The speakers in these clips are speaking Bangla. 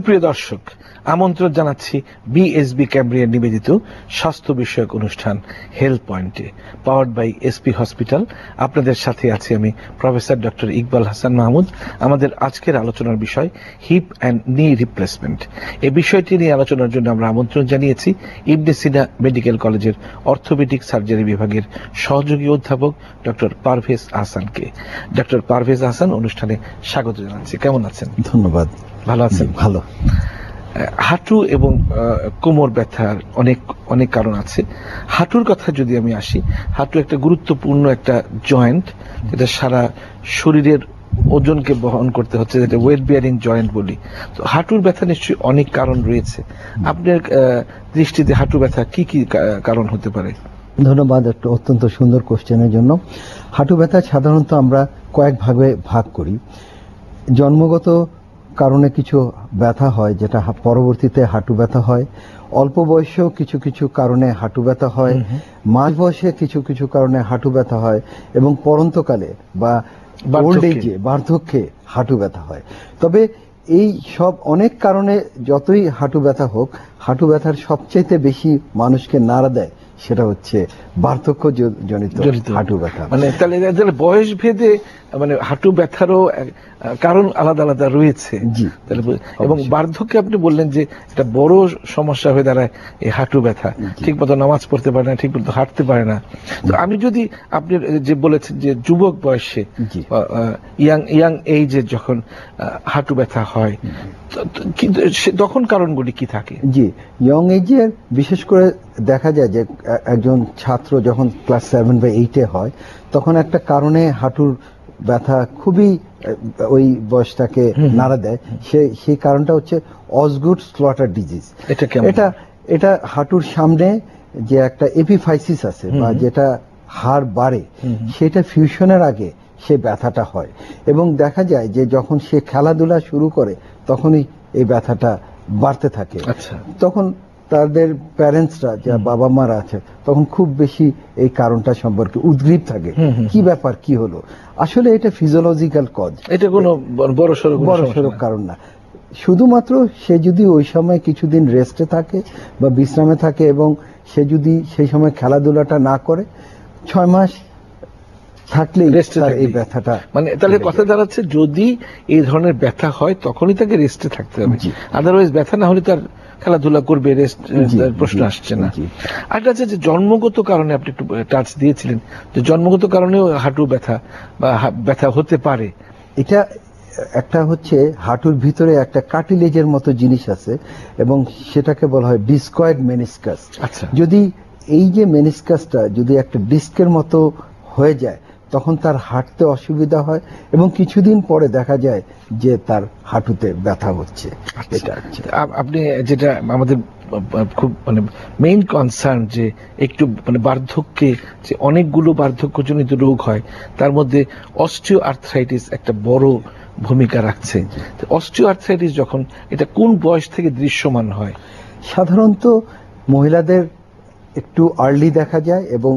সুপ্রিয় দর্শক, আমন্ত্রণ জানাচ্ছি বিএসবি ক্যামব্রিয়ার নিবেদিত স্বাস্থ্য বিষয়ক অনুষ্ঠান হেলথ পয়েন্টে, পাওয়ার্ড বাই এসপি হসপিটাল। আপনাদের সাথে আছি আমি প্রফেসর ডক্টর ইকবাল হাসান মাহমুদ। আমাদের আজকের আলোচনার বিষয় হিপ অ্যান্ড নি রিপ্লেসমেন্ট। এই বিষয়টি নিয়ে আলোচনার জন্য আমরা আমন্ত্রণ জানিয়েছি ইবনে সিনা মেডিকেল কলেজের অর্থোপেডিক সার্জারি বিভাগের সহযোগী অধ্যাপক ডক্টর পারভেজ আহসানকে। ডক্টর পারভেজ আহসান, অনুষ্ঠানে স্বাগত জানাচ্ছি। কেমন আছেন? ধন্যবাদ। ভালো আছেন? ভালো। হাঁটু এবং কোমর ব্যথার অনেক অনেক কারণ আছে। হাঁটুর কথা যদি আমি আসি, হাঁটু একটা গুরুত্বপূর্ণ একটা জয়েন্ট, যেটা সারা শরীরের ওজনকে বহন করতে হচ্ছে, যেটা ওয়েট বিয়ারিং জয়েন্ট বলি। তো হাঁটুর ব্যথা নিশ্চয়ই অনেক কারণ রয়েছে। আপনার দৃষ্টিতে হাঁটু ব্যথা কি কি কারণ হতে পারে? ধন্যবাদ একটা অত্যন্ত সুন্দর কোশ্চেনের জন্য। হাঁটু ব্যথা সাধারণত আমরা কয়েক ভাগে ভাগ করি। জন্মগত কারণে কিছু ব্যথা হয়, যেটা পরবর্তীতে হাঁটু ব্যথা হয়। অল্প বয়সেও কিছু কিছু কারণে হাঁটু ব্যথা হয়, মাঝ বয়সে কিছু কিছু কারণে হাঁটু ব্যথা হয়, এবং পরন্তকালে বা ওল্ড এজে, বার্ধক্যে হাঁটু ব্যথা হয়। তবে এই সব অনেক কারণে যতই হাঁটু ব্যথা হোক, হাঁটু ব্যথার সবচেয়ে বেশি মানুষকে নাড়া দেয় সেটা হচ্ছে বার্ধক্য জনিত হাঁটু ব্যথা। মানে তাহলে বয়স ভেদে মানে হাঁটু ব্যথারও কারণ আলাদা আলাদা রয়েছে। জি। এবং বার্ধক্যে আপনি বললেন যে একটা বড় সমস্যা হয়ে দাঁড়ায় এই হাঁটু ব্যথা, ঠিক মতো নামাজ পড়তে পারে না, ঠিক মতো হাঁটতে পারে না। তো আমি যদি আপনি যে বলেছেন যে যুবক বয়সে, ইয়াং এইজে যখন হাঁটু ব্যথা হয়, কিন্তু তখন কারণগুলি কি থাকে? জি, ইয়ং এজের বিশেষ করে দেখা যায় যে একজন ছাত্র যখন ক্লাস 7 বা 8-এ হয়, তখন একটা কারণে হাঁটুর ব্যথা খুবই ওই বয়সটাকে নাড়া দেয়। সেই কারণটা হচ্ছে অসগুড স্লটার ডিজিজ। এটা হাঁটুর সামনে যে একটা এপিফাইসিস আছে, বা যেটা হাড় বাড়ে, সেটা ফিউশনের আগে সে ব্যথাটা হয়। এবং দেখা যায় যে যখন সে খেলাধুলা শুরু করে তখনই এই ব্যথাটা বাড়তে থাকে। তখন তাদের প্যারেন্টসরা, যা বাবা মারা আছে, তখন খুব বেশি এই কারণটা সম্পর্কে উদ্গ্রীব থাকে, কি ব্যাপার, কি হলো। আসলে এটা ফিজিওলজিক্যাল কজ, এটা কোনো বড়সড় কারণ না। শুধুমাত্র সে যদি ওই সময় কিছুদিন রেস্টে থাকে বা বিশ্রামে থাকে, এবং সে যদি সেই সময় খেলাধুলাটা না করে, 6 মাস থাকলে এই ব্যথাটা, মানে তাহলে কথা দাঁড়াচ্ছে, যদি এই ধরনের ব্যথা হয় তখনই তাকে রেস্টে থাকতে হবে, আদারওয়াইজ ব্যথা না হলে তার খেলাধুলা করবে, রেস্ট প্রশ্ন আসছে না। আর আছে যে জন্মগত কারণে আপনি একটু টাচ দিয়েছিলেন, যে জন্মগত কারণেও হাঁটু ব্যথা বা ব্যথা হতে পারে। এটা একটা হচ্ছে হাঁটুর ভিতরে একটা কার্টিলেজের মতো জিনিস আছে, এবং সেটাকে বলা হয় ডিস্কয়েড মেনিসকাস। যদি এই যে মেনিসকাসটা যদি একটা ডিস্কের মতো হয়ে যায়, তখন তার হাঁটতে অসুবিধা হয়, এবং কিছুদিন পরে দেখা যায় যে তার হাঁটুতে ব্যথা হচ্ছে। আপনি যেটা আমাদের খুব মানে মেইন কনসার্ন, যে একটু মানে বার্ধক্যে যে অনেকগুলো বার্ধক্যজনিত রোগ হয়, তার মধ্যে অস্টিও আর্থ্রাইটিস একটা বড় ভূমিকা রাখছে। অস্টিও আর্থ্রাইটিস যখন, এটা কোন বয়স থেকে দৃশ্যমান হয়? সাধারণত মহিলাদের একটু আর্লি দেখা যায়, এবং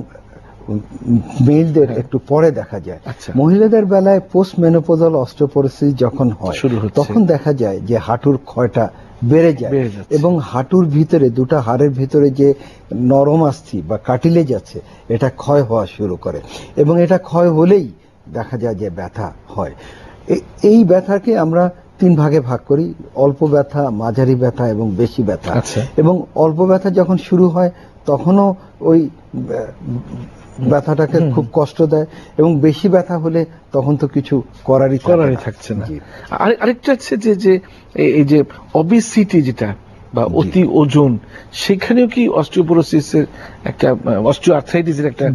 মেলদের একটু পরে দেখা যায়। মহিলাদের বেলায় পোস্ট মেনোপজাল অস্টিওপোরোসিস যখন হয়, তখন দেখা যায় যে হাঁটুর ক্ষয়টা বেড়ে যায়, এবং হাঁটুর ভিতরে দুটো হাড়ের ভিতরে যে নরম আস্থি বা কার্টিলেজ আছে, এটা ক্ষয় হওয়া শুরু করে, এবং এটা ক্ষয় হলেই দেখা যায় যে ব্যথা হয়। এই ব্যথাকে আমরা 3 ভাগে ভাগ করি: অল্প ব্যথা, মাঝারি ব্যথা এবং বেশি ব্যথা। এবং অল্প ব্যথা যখন শুরু হয় তখনও ওই ব্যথাটাকে খুব কষ্ট দেয়, এবং বেশি ব্যথা হলে তখন তো কিছু করারই থাকছে না। আরেকটা হচ্ছে যে এই যে ওবেসিটি, যেটা বা অতি ওজন, সেখানেও কি অস্টিওপোরোসিসের একটা, অস্টিও আর্থ্রাইটিসের একটা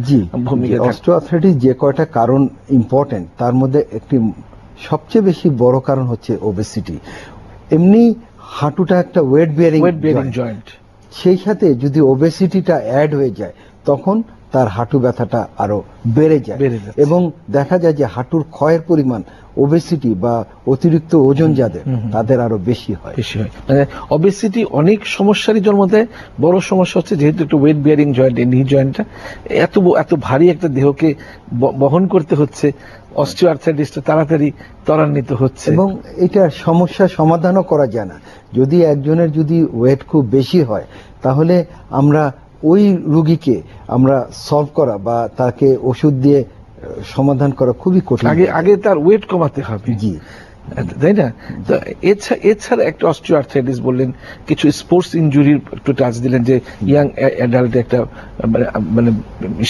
ভূমিকা? অস্টিও আর্থ্রাইটিস যে কয়টা কারণ ইম্পর্টেন্ট, তার মধ্যে একটি সবচেয়ে বেশি বড় কারণ হচ্ছে ওবেসিটি। এমনি হাঁটুটা একটা ওয়েট বিয়ারিং জয়েন্ট, সেই সাথে যদি ওবেসিটিটা অ্যাড হয়ে যায়, তখন তার হাঁটু ব্যথাটা আরো বেড়ে যায়, এবং দেখা যায় যে হাঁটুর ক্ষয়ের পরিমাণ ওবেসিটি বা অতিরিক্ত ওজন যাদের, তাদের আরো বেশি হয়। মানে ওবেসিটি অনেক সমস্যারই জন্ম দেয়। বড় সমস্যা হচ্ছে যেহেতু একটা ওয়েট বিয়ারিং জয়েন্ট, এই নি জয়েন্টটা এত ভারী একটা দেহকে বহন করতে হচ্ছে, অস্টিওআর্থ্রাইটিসটা তাড়াতাড়ি ত্বরান্বিত হচ্ছে। এবং এটা সমস্যার সমাধানও করা যায় না। যদি একজনের যদি ওয়েট খুব বেশি হয়, তাহলে আমরা ওই রোগীকে আমরা সলভ করা বা তাকে ওষুধ দিয়ে সমাধান করা খুবই কঠিন। আগে তার ওয়েট কমাতে হবে, জি, তাই না? তো এছাড়া একটা অস্টিওআর্থ্রাইটিস বললেন, কিছু স্পোর্টস ইনজুরির একটু টাচ দিলেন, যে ইয়াং অ্যাডাল্ট একটা মানে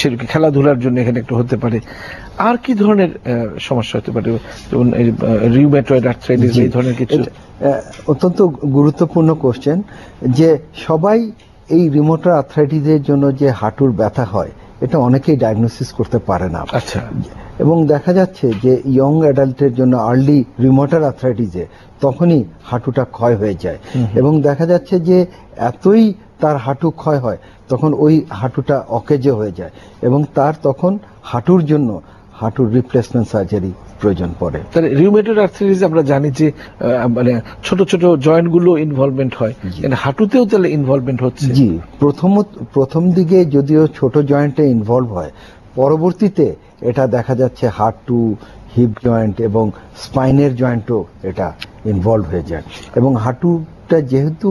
সেরকম খেলাধুলার জন্য এখানে একটু হতে পারে। আর কি ধরনের সমস্যা হতে পারে, যেমন রিউমেটয়েড আর্থ্রাইটিস, এই ধরনের কিছু? অত্যন্ত গুরুত্বপূর্ণ কোশ্চেন, যে সবাই এই রিউমেটয়েড আর্থ্রাইটিসের জন্য যে হাঁটুর ব্যথা হয়, এটা অনেকেই ডায়াগনোসিস করতে পারে না। আচ্ছা। এবং দেখা যাচ্ছে যে ইয়ং অ্যাডাল্টের জন্য আর্লি রিউমেটয়েড আর্থ্রাইটিসে তখনই হাঁটুটা ক্ষয় হয়ে যায়। এবং দেখা যাচ্ছে যে এতই তার হাঁটু ক্ষয় হয়, তখন ওই হাঁটুটা অকেজো হয়ে যায় এবং তার তখন হাঁটুর জন্য হাঁটুর রিপ্লেসমেন্ট সার্জারি প্রয়োজন পড়ে। তাহলে রিউমেটয়েড আর্থ্রাইটিস আমরা জানি যে মানে ছোট ছোট জয়েন্ট গুলো ইনভলভমেন্ট হয়, হাঁটুতেও তাহলে ইনভলভমেন্ট হচ্ছে? জি, প্রথম দিকে যদিও ছোট জয়েন্টে ইনভলভ হয়, পরবর্তীতে এটা দেখা যাচ্ছে হাঁটু, হিপ জয়েন্ট এবং স্পাইনের জয়েন্টও এটা ইনভলভ হয়ে যায়। এবং হাঁটুটা যেহেতু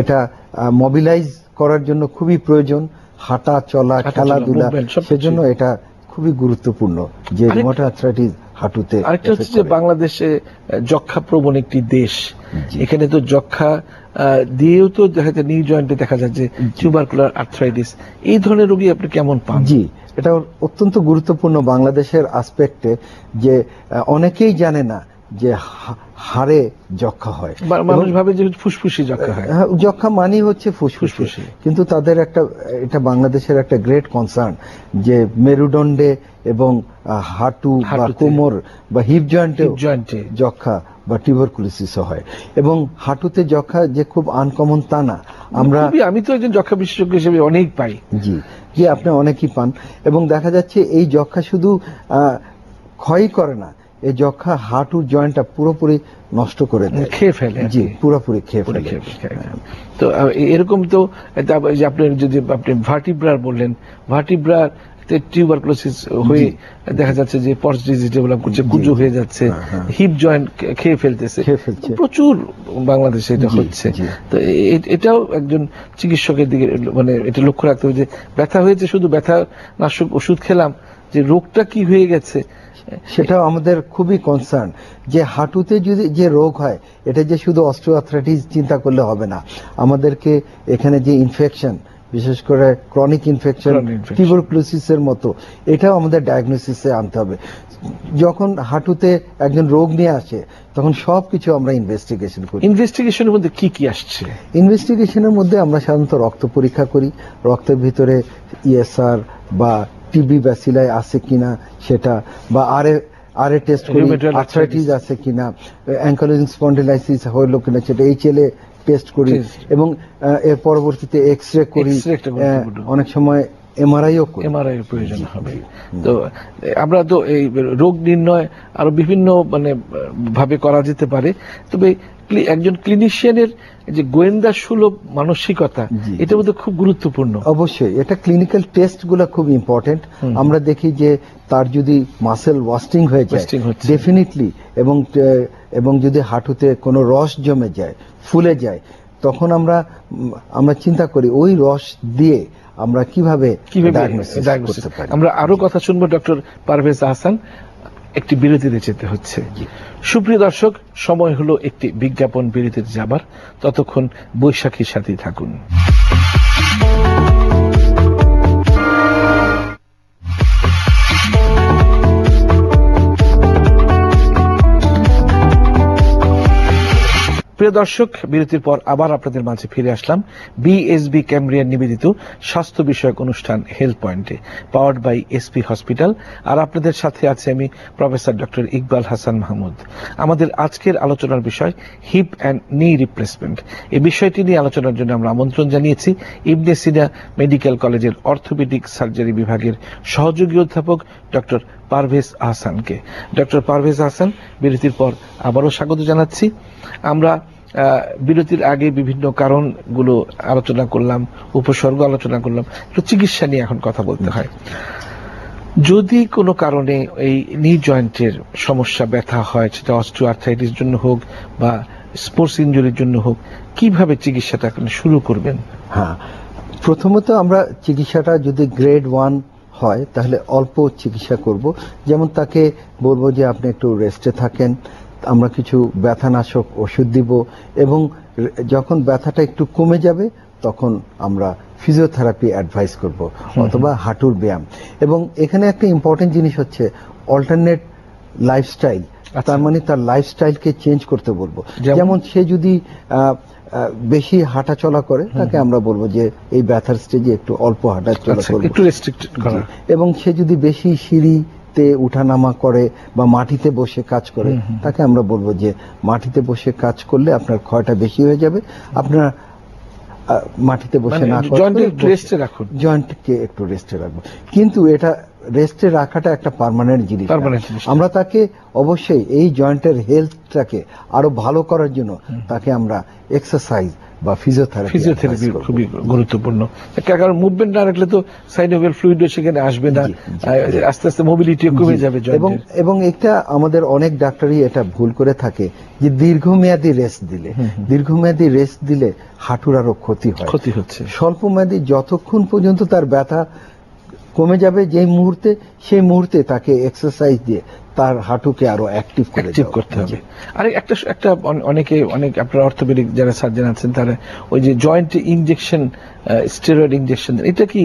এটা মোবিলাইজ করার জন্য খুবই প্রয়োজন, হাঁটা চলা খেলাধুলা, সেজন্য এটা খুবই গুরুত্বপূর্ণ যে রিউমেটয়েড আর্থ্রাইটিস হাঁটুতে। আরেকটা হচ্ছে যে বাংলাদেশে যক্ষা প্রবণ একটি দেশ, এখানে তো যক্ষা দিয়েও তো দেখা যায় নিউ জয়েন্টে দেখা যায় যে টিউবারকুলার আর্থ্রাইটিস, এই ধরনের রোগী আপনি কেমন পান? জি, এটা অত্যন্ত গুরুত্বপূর্ণ বাংলাদেশের আসপেক্টে, যে অনেকেই জানে না যে হাড়ে যক্ষা হয়। মানুষ ভাবে যে ফুসফুসি যক্ষা হয়। যক্ষা মানে হচ্ছে ফুসফুসি, কিন্তু তাদের এটা বাংলাদেশের একটা গ্রেট কনসার্ন যে মেরুদণ্ডে এবং হাঁটু বা কোমর বা হিপ জয়েন্টে যক্ষা বা টিউবারকুলোসিস হয়। এবং হাঁটুতে যক্ষা যে খুব আনকমন তা না, আমি তো একজন যক্ষা বিশেষজ্ঞ হিসেবে অনেক পাই। জি, আপনি অনেকই পান। এবং দেখা যাচ্ছে এই যক্ষা শুধু ক্ষয়ই করে না, এই যক্ষা হাঁটুর জয়েন্টটা পুরোপুরি নষ্ট করে দেয়, খেয়ে ফেলে। জি, পুরোপুরি খেয়ে ফেলে। তো এরকম তো আপনি যদি আপনি ভার্টিব্রার বললেন, ভার্টিব্রার টিউবারকুলোসিস হয়ে দেখা যাচ্ছে যে পর্স ডিজিজ ডেভেলপ করছে, কুজো হয়ে যাচ্ছে, হিপ জয়েন্ট খেয়ে ফেলতেছে, প্রচুর বাংলাদেশে এটা হচ্ছে। তো এটাও একজন চিকিৎসকের দিকে মানে এটা লক্ষ্য রাখতে হবে যে ব্যথা হয়েছে, শুধু ব্যথা নাশক ওষুধ খেলাম, যে রোগটা কি হয়ে গেছে সেটাও আমাদের খুবই কনসার্ন। যে হাঁটুতে যদি যে রোগ হয়, এটা যে শুধু অস্টিওআর্থ্রাইটিস চিন্তা করলে হবে না, আমাদেরকে এখানে যে ইনফেকশন, বিশেষ করে ক্রনিক ইনফেকশন, টিউবারকুলোসিসের মতো, এটাও আমাদের ডায়াগনোসিসে আনতে হবে। যখন হাঁটুতে একজন রোগ নিয়ে আসে, তখন সবকিছু আমরা ইনভেস্টিগেশন করি। ইনভেস্টিগেশনের মধ্যে কি কি আসছে? ইনভেস্টিগেশনের মধ্যে আমরা সাধারণত রক্ত পরীক্ষা করি, রক্তের ভিতরে ইএসআর বা টিবি ব্যাসিলাই আছে কিনা সেটা, বা আরএ টেস্ট করি, আর্থ্রাইটিস আছে কিনা, অ্যাঙ্কাইলোজিং স্পন্ডিলাইসিস হলো কিনা সেটা এইচএলএ টেস্ট করি, এবং এর পরবর্তীতে এক্সরে করি, অনেক সময় এমআরআইও করি। এমআরআই প্রয়োজন হবে। তো আমরা তো এই রোগ নির্ণয় আরো বিভিন্ন মানে ভাবে করা যেতে পারে, তবে একজন ক্লিনিশিয়ানের যে গোয়েন্দা সুলভ মানসিকতা, এটা বোধহয় খুব গুরুত্বপূর্ণ। অবশ্যই এটা ক্লিনিক্যাল টেস্ট গুলো খুব ইম্পর্টেন্ট। আমরা দেখি যে তার যদি মাসেল ওয়াস্টিং হয়ে যায় ডেফিনেটলি, এবং যদি হাঁটুতে কোনো রস জমে যায়, ফুলে যায়, তখন আমরা চিন্তা করি ওই রস দিয়ে আমরা কিভাবে ডায়াগনোসিস করতে পারি। আমরা আরো কথা শুনবো ডক্টর পারভেজ আহসান। একটি বিরতিতে যেতে হচ্ছে। সুপ্রিয় দর্শক, সময় হলো একটি বিজ্ঞাপন বিরতিতে যাবার, ততক্ষণ বৈশাখীর সাথেই থাকুন। প্রিয় দর্শক, বিরতির পর আবার আপনাদের মাঝে ফিরে আসলাম বিএসবি ক্যামব্রিয়ার নিবেদিত স্বাস্থ্য বিষয়ক অনুষ্ঠান হেলথ পয়েন্টে, পাওয়ার্ড বাই এসপি হসপিটাল। আর আপনাদের সাথে আছে আমি প্রফেসর ডক্টর ইকবাল হাসান মাহমুদ। আমাদের আজকের আলোচনার বিষয় হিপ অ্যান্ড নি রিপ্লেসমেন্ট। এই বিষয়টি নিয়ে আলোচনার জন্য আমরা আমন্ত্রণ জানিয়েছি ইবনে সিনা মেডিকেল কলেজের অর্থোপেডিক সার্জারি বিভাগের সহযোগী অধ্যাপক ডক্টর পারভেজ আহসানকে। ডক্টর পারভেজ আহসান, বিরতির পর আবারও স্বাগত জানাচ্ছি। আমরা বিরতির আগে বিভিন্ন কারণগুলো আলোচনা করলাম, উপসর্গ আলোচনা করলাম, একটু চিকিৎসা নিয়ে এখন কথা বলতে হয়। যদি কোনো কারণে এই নি জয়েন্টের সমস্যা ব্যথা হয়, সেটা অস্টিওআর্থ্রাইটিস জন্য হোক বা স্পোর্টস ইনজুরির জন্য হোক, কিভাবে চিকিৎসাটা শুরু করবেন? হ্যাঁ, প্রথমত আমরা চিকিৎসাটা যদি গ্রেড 1 হয় তাহলে অল্প চিকিৎসা করব। যেমন তাকে বলবো যে আপনি একটু রেস্টে থাকেন, আমরা কিছু ব্যথানাশক ওষুধ দিব, এবং যখন ব্যথাটা একটু কমে যাবে তখন আমরা ফিজিওথেরাপি অ্যাডভাইস করব অথবা হাঁটুর ব্যায়াম। এবং এখানে একটা ইম্পর্টেন্ট জিনিস হচ্ছে অল্টারনেট লাইফস্টাইল, তার মানে তার লাইফস্টাইলকে চেঞ্জ করতে বলবো। যেমন সে যদি বেশি হাঁটা চলা করে তাকে আমরা বলবো যে এই ব্যথার স্টেজে একটু অল্প হাঁটা চলা করবে, একটু রেস্ট্রিক্টেড করা। এবং সে যদি বেশি সিঁড়িতে উঠানামা করে বা মাটিতে বসে কাজ করে তাকে আমরা বলবো যে মাটিতে বসে কাজ করলে আপনার ক্ষয়টা বেশি হয়ে যাবে, আপনার মাটিতে বসে না জয়েন্টকে একটু রেস্টে রাখবো। কিন্তু এটা রেস্টে রাখাটা একটা পার্মানেন্ট জিনিস। আমরা তাকে অবশ্যই এই জয়েন্টের হেলথটাকে আরো ভালো করার জন্য তাকে আমরা এক্সারসাইজ বা ফিজিওথেরাপি খুবই গুরুত্বপূর্ণ। কারণ মুভমেন্ট না রাখলে তো সাইনোভিয়াল ফ্লুইডও সেখানে আসবে না, আস্তে আস্তে মোবিলিটিও কমে যাবে। এবং এটা আমাদের অনেক ডাক্তারই এটা ভুল করে থাকে যে দীর্ঘমেয়াদী রেস্ট দিলে হাঁটুর আরো ক্ষতি হচ্ছে। স্বল্পমেয়াদী যতক্ষণ পর্যন্ত তার ব্যথা কমে যাবে সেই মুহূর্তে তাকে এক্সারসাইজ দিয়ে তার হাঁটুকে আরো অ্যাক্টিভ করতে হবে। আর অনেক আপনার অর্থোপেডিক যারা সার্জন আছেন তারা ওই যে জয়েন্ট ইনজেকশন, স্টেরয়েড ইনজেকশন, এটা কি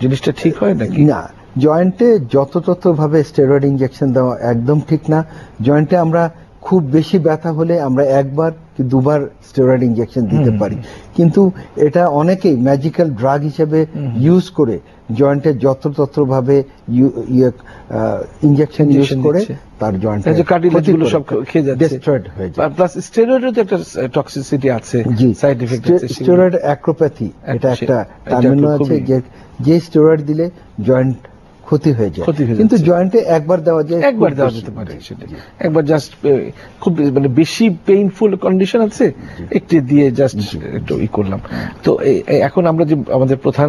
জিনিসটা ঠিক হয় নাকি? না, জয়েন্টে যত ভাবে স্টেরয়েড ইনজেকশন দেওয়া একদম ঠিক না। জয়েন্টে আমরা খুব বেশি ব্যথা হলে আমরা একবার কি দুবার স্টেরয়েড ইনজেকশন দিতে পারি, কিন্তু এটা অনেকেই ম্যাজিক্যাল ড্রাগ হিসেবে ইউজ করে জয়েন্টে যত্র ভাবে ইনজেকশন ইউজ করে তার জয়েন্টে কার্টিলেজগুলো সব খেয়ে যাচ্ছে, ডিস্ট্রয়েড হয়ে যায়। প্লাস স্টেরয়েডের তো একটা টক্সিসিটি আছে, সাইড ইফেক্ট আছে। স্টেরয়েড অ্যাক্রোপ্যাথি এটা একটা টার্মিনাল আছে, যে স্টেরয়েড দিলে জয়েন্ট ক্ষতি হয়ে যায়, কিন্তু জয়েন্টে একবার দেওয়া যেতে পারে। একবার জাস্ট খুব বেশি পেইনফুল কন্ডিশন আছে, একটু দিয়ে জাস্ট একটু করলাম। তো এখন আমরা যে আমাদের প্রধান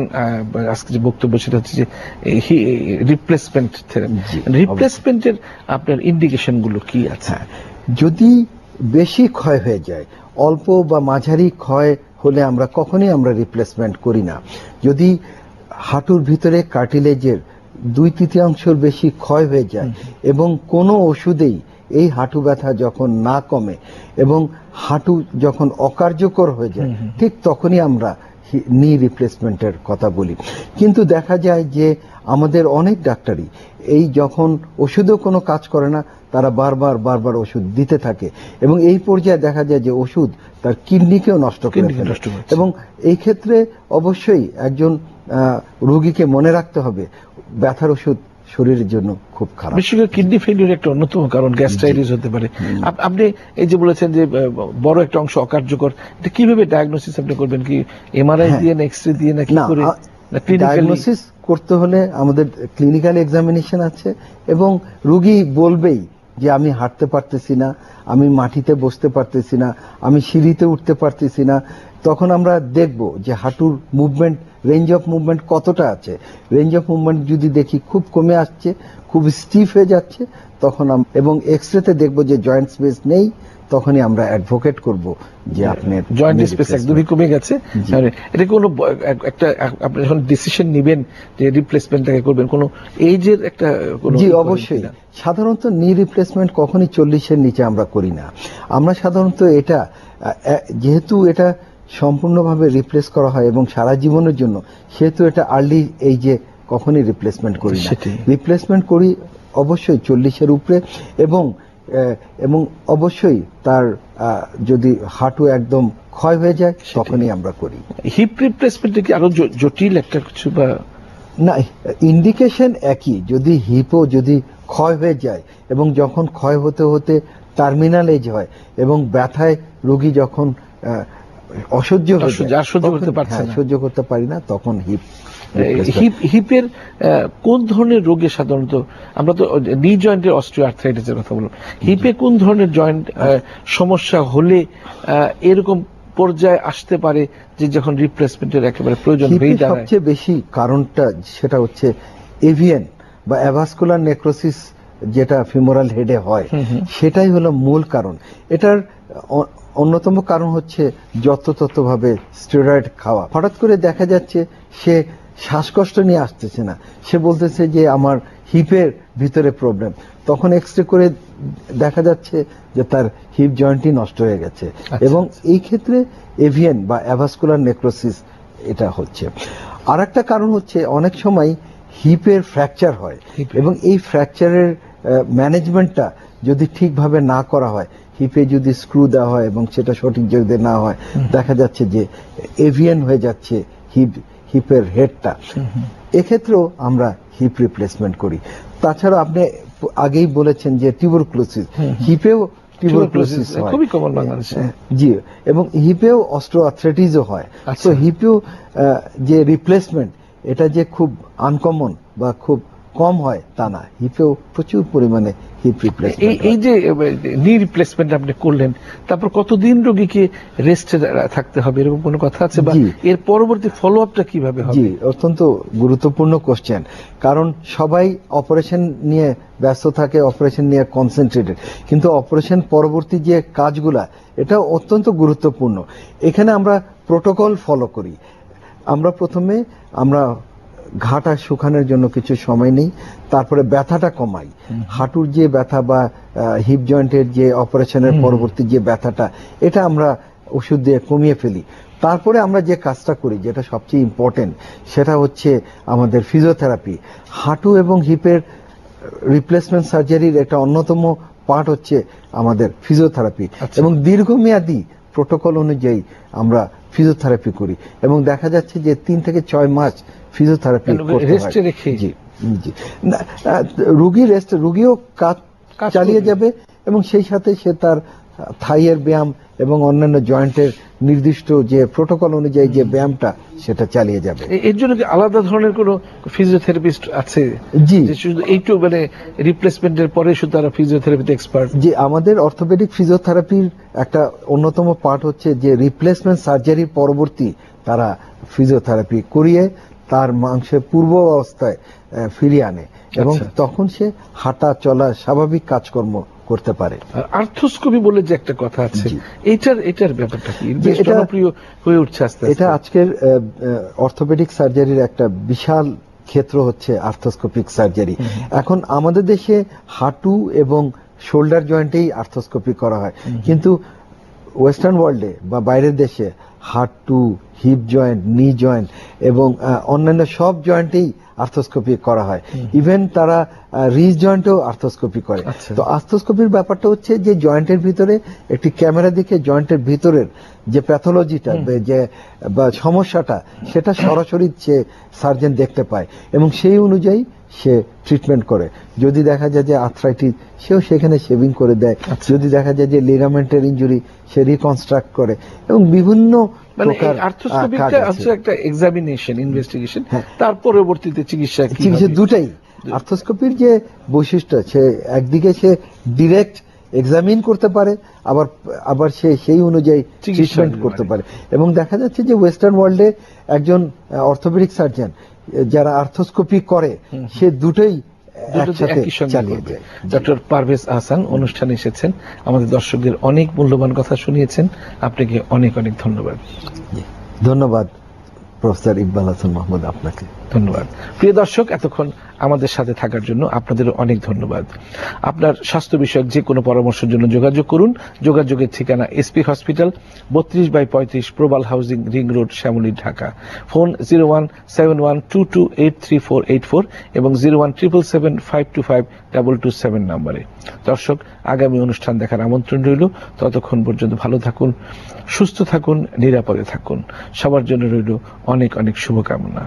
আজকে যে বক্তব্য সেটা হচ্ছে যে রিপ্লেসমেন্ট থেরাপি। রিপ্লেসমেন্টের আপনার ইন্ডিকেশন গুলো কি আছে? যদি বেশি ক্ষয় হয়ে যায়, অল্প বা মাঝারি ক্ষয় হলে আমরা কখনোই রিপ্লেসমেন্ট করি না। যদি হাঁটুর ভিতরে কার্টিলেজের 2/3 বেশি ক্ষয় হয়ে যায় এবং কোনো ওষুধেই এই হাঁটু ব্যথা যখন না কমে এবং হাঁটু যখন অকার্যকর হয়ে যায়, ঠিক তখনই আমরা নি রিপ্লেসমেন্টের কথা বলি। কিন্তু দেখা যায় যে আমাদের অনেক ডাক্তারই এই যখন ওষুধও কোনো কাজ করে না, তারা বারবার ওষুধ দিতে থাকে এবং এই পর্যায়ে দেখা যায় যে ওষুধ তার কিডনিকেও নষ্ট করে ফেলে। এবং এই ক্ষেত্রে অবশ্যই একজন রোগীকে মনে রাখতে হবে ব্যথার ওষুধ শরীরের জন্য খুব খারাপ। বিশেষ করে কিডনি ফেলিউর একটা অন্যতম কারণ, গ্যাস্ট্রাইটিস হতে পারে। আপনি এই যে বলেছেন যে বড় একটা অংশ অকার্যকর, এটা কিভাবে ডায়াগনোসিস আপনি করবেন? কি এমআরআই দিয়ে না এক্সরে দিয়ে না কি করে? ডায়াগনোসিস করতে হলে আমাদের ক্লিনিক্যাল এক্সামিনেশন আছে এবং রোগী বলবেই যে আমি হাঁটতে পারতেছি না, আমি মাটিতে বসতে পারতেছি না, আমি সিঁড়িতে উঠতে পারতেছি না। তখন আমরা দেখব যে হাঁটুর মুভমেন্ট, রেঞ্জ অফ মুভমেন্ট কতটা আছে। রেঞ্জ অফ মুভমেন্ট যদি দেখি খুব কমে আসছে, খুব স্টিফ হয়ে যাচ্ছে, তখন এবং এক্সরেতে দেখব যে জয়েন্ট স্পেস নেই, তখনই আমরা অ্যাডভোকেট করব যে আপনার জয়েন্ট স্পেস একদমই কমে গেছে। এটা কোনো একটা আপনি যখন ডিসিশন নেবেন যে রিপ্লেসমেন্টটাকে করবেন, কোনো এইজের একটা জি অবশ্যই। সাধারণত নি রিপ্লেসমেন্ট কখনই 40-এর নিচে আমরা করি না। আমরা সাধারণত এটা যেহেতু এটা সম্পূর্ণভাবে রিপ্লেস করা হয় এবং সারা জীবনের জন্য, সেহেতু এটা আর্লি এইজে কখনই রিপ্লেসমেন্ট করি না। রিপ্লেসমেন্ট করি অবশ্যই 40-এর উপরে এবং অবশ্যই তার যদি হাঁটু একদম ক্ষয় হয়ে যায় তখনই আমরা করি। হিপ রিপ্লেসমেন্ট কি আরো জটিল একটা কিছু বা না? ইন্ডিকেশন একই। যদি হিপও যদি ক্ষয় হয়ে যায় এবং যখন ক্ষয় হতে হতে টার্মিনাল এজ হয় এবং ব্যথায় রোগী যখন অসহ্য সহ্য করতে পারি না, তখন হিপের কোন ধরনের রোগে সাধারণত, আমরা তো নি জয়েন্টের অস্টিওআর্থ্রাইটিসের কথা বললাম, হিপে কোন ধরনের জয়েন্ট সমস্যা হলে এরকম পর্যায়ে আসতে পারে যে যখন রিপ্লেসমেন্টের একেবারে প্রয়োজন হয়ে দাঁড়ায়? সবচেয়ে বেশি কারণটা সেটা হচ্ছে এভিয়ান বা অ্যাভাস্কুলার নেক্রোসিস যেটা ফিমোরাল হেডে হয়, সেটাই হলো মূল কারণ। এটার অন্যতম কারণ হচ্ছে যত্রতত্রভাবে স্টেরয়েড খাওয়া। হঠাৎ করে দেখা যাচ্ছে সে শ্বাসকষ্ট নিয়ে আসতেছে না, সে বলতেছে যে আমার হিপের ভিতরে প্রবলেম। তখন এক্সরে করে দেখা যাচ্ছে যে তার হিপ জয়েন্টই নষ্ট হয়ে গেছে। এবং এই ক্ষেত্রে এভিয়ান বা অ্যাভাস্কুলার নেক্রোসিস এটা হচ্ছে। আর একটা কারণ হচ্ছে অনেক সময় হিপের ফ্র্যাকচার হয়, এবং এই ফ্র্যাকচারের ম্যানেজমেন্টটা যদি ঠিকভাবে না করা হয়, হিপে যদি স্ক্রু দেওয়া হয় এবং সেটা সঠিক জায়গাতে না হয়, দেখা যাচ্ছে যে এভিয়ান হয়ে যাচ্ছে হিপের হেডটা। এক্ষেত্রেও আমরা হিপ রিপ্লেসমেন্ট করি। তাছাড়া আপনি আগেই বলেছেন যে টিউবারকুলোসিস, হিপেও টিউবারকুলোসিস হয়, খুবই কমন বাংলাদেশে। জি, এবং হিপেও অস্টিওআর্থ্রাইটিসও হয়। তো হিপেও যে রিপ্লেসমেন্ট এটা যে খুব আনকমন বা খুব কম হয় তা না, হিপেও প্রচুর পরিমাণে হিপ রিপ্লেসমেন্ট। এই যে নি রিপ্লেসমেন্ট আপনি করলেন, তারপর কতদিন রোগীকে রেস্টে থাকতে হবে এরকম কোনো কথা আছে, বা এর পরবর্তী ফলো আপটা কিভাবে হবে? জি, অত্যন্ত গুরুত্বপূর্ণ কোশ্চেন, কারণ সবাই অপারেশন নিয়ে ব্যস্ত থাকে, অপারেশন নিয়ে কনসেন্ট্রেটেড, কিন্তু অপারেশন পরবর্তী যে কাজগুলা এটা অত্যন্ত গুরুত্বপূর্ণ। এখানে আমরা প্রোটোকল ফলো করি। আমরা প্রথমে ঘাটা শুকানোর জন্য কিছু সময় নেই, তারপরে ব্যথাটা কমাই। হাঁটুর যে ব্যথা বা হিপ জয়েন্টের যে অপারেশনের পরবর্তী যে ব্যথাটা, এটা আমরা ওষুধ দিয়ে কমিয়ে ফেলি। তারপরে আমরা যে কাজটা করি, যেটা সবচেয়ে ইম্পর্টেন্ট, সেটা হচ্ছে আমাদের ফিজিওথেরাপি। হাঁটু এবং হিপের রিপ্লেসমেন্ট সার্জারির একটা অন্যতম পার্ট হচ্ছে আমাদের ফিজিওথেরাপি, এবং দীর্ঘমেয়াদী প্রোটোকল অনুযায়ী আমরা ফিজিওথেরাপি করি, এবং দেখা যাচ্ছে যে 3 থেকে 6 মাস ফিজিওথেরাপি করতে হয়। জি জি, রুগীও কাজ চালিয়ে যাবে, এবং সেই সাথে সে তার থাইয়ের ব্যায়াম এবং অন্যান্য জয়েন্টের নির্দিষ্ট যে প্রোটোকল অনুযায়ী যে ব্যায়ামটা সেটা চালিয়ে যাবে। এর জন্য কি আলাদা ধরনের কোনো ফিজিওথেরাপিস্ট আছে? জি, শুধু এইটু মানে রিপ্লেসমেন্টের পরে শুধু তারা ফিজিওথেরাপিতে এক্সপার্ট? জি, আমাদের অর্থোপেডিক ফিজিওথেরাপির একটা অন্যতম পার্ট হচ্ছে যে রিপ্লেসমেন্ট সার্জারির পরবর্তী তারা ফিজিওথেরাপি করিয়ে তার মাংসের পূর্ব অবস্থায় ফিরিয়ে আনে, এবং তখন সে হাঁটা চলা স্বাভাবিক কাজকর্ম করতে পারে। আর্থ্রোস্কোপি বলে যে একটা কথা আছে, এটার ব্যাপারটা কি? এটা জনপ্রিয় হয়ে উঠছে আস্তে আস্তে। এটা আজকের অর্থোপেডিক সার্জারির একটা বিশাল ক্ষেত্র হচ্ছে আর্থ্রোস্কোপিক সার্জারি। এখন আমাদের দেশে হাঁটু এবং শোল্ডার জয়েন্টেই আর্থ্রোস্কোপি করা হয়, কিন্তু ওয়েস্টার্ন ওয়ার্ল্ডে বা বাইরের দেশে হাঁটু, হিপ জয়েন্ট, নি জয়েন্ট এবং অন্যান্য সব জয়েন্টেই আর্থ্রোস্কোপি করা হয়। ইভেন তারা রিজ জয়েন্টেও আর্থ্রোস্কোপি করে। তো আর্থ্রোস্কোপির ব্যাপারটা হচ্ছে যে জয়েন্টের ভিতরে একটি ক্যামেরা দেখে জয়েন্টের ভিতরের যে প্যাথোলজিটা বা সমস্যাটা, সেটা সরাসরি সে সার্জন দেখতে পায়, এবং সেই অনুযায়ী সে ট্রিটমেন্ট করে। যদি দেখা যায় যে আর্থ্রাইটিস, সেও সেখানে শেভিং করে দেয়। যদি দেখা যায় যে লিগামেন্টের ইনজুরি, সে রিকনস্ট্রাক্ট করে, এবং বিভিন্ন একটা এক্সামিনেশন, ইনভেস্টিগেশন, তার পরবর্তীতে চিকিৎসা দুটাই। আর্থ্রোস্কোপির যে বৈশিষ্ট্য, সে একদিকে সে ডিরেক্ট এক্সামিন করতে পারে, আবার সে সেই অনুযায়ী ট্রিটমেন্ট করতে পারে। এবং দেখা যাচ্ছে যে ওয়েস্টার্ন ওয়ার্ল্ডে একজন অর্থোপেডিক সার্জন যারা আর্থ্রোস্কোপি করে, সে দুটোই একসাথে চালিয়ে যায়। ডক্টর পারভেজ আহসান অনুষ্ঠানে এসেছেন, আমাদের দর্শকদের অনেক মূল্যবান কথা শুনিয়েছেন। আপনাকে অনেক অনেক ধন্যবাদ। ধন্যবাদ প্রফেসর ইকবাল হাসান মাহমুদ, আপনাকে ধন্যবাদ। প্রিয় দর্শক, এতক্ষণ আমাদের সাথে থাকার জন্য আপনাদেরও অনেক ধন্যবাদ। আপনার স্বাস্থ্য বিষয়ক যে কোনো পরামর্শের জন্য যোগাযোগ করুন। যোগাযোগের ঠিকানা SP hospital, 32/35 Probal housing, ring road, Shyamoli, Dhaka. Phone 017122838484 এবং 0177752227 নম্বরে। দর্শক, আগামী অনুষ্ঠান দেখার আমন্ত্রণ রইল। ততক্ষণ পর্যন্ত ভালো থাকুন, সুস্থ থাকুন, নিরাপদে থাকুন। সবার জন্য রইল অনেক অনেক শুভকামনা।